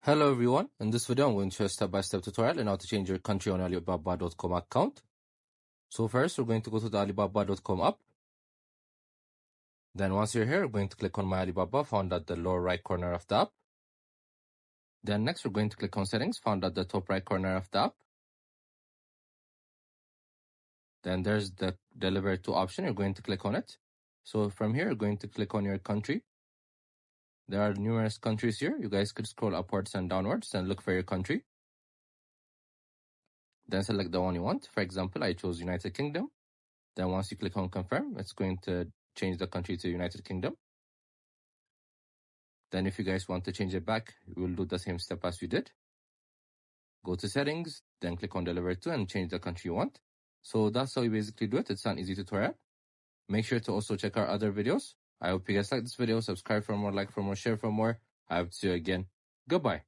Hello everyone, in this video I'm going to show a step-by-step tutorial on how to change your country on Alibaba.com account. So first we're going to go to the Alibaba.com app. Then once you're here, we're going to click on My Alibaba, found at the lower right corner of the app. Then next we're going to click on Settings, found at the top right corner of the app. Then there's the Deliver to option, you're going to click on it. So from here, you're going to click on your country. There are numerous countries here. You guys could scroll upwards and downwards and look for your country. Then select the one you want. For example, I chose United Kingdom. Then once you click on confirm, it's going to change the country to United Kingdom. Then if you guys want to change it back, we'll do the same step as we did. Go to settings, then click on deliver to and change the country you want. So that's how you basically do it. It's an easy tutorial. Make sure to also check our other videos. I hope you guys like this video. Subscribe for more, like for more, share for more. I hope to see you again. Goodbye.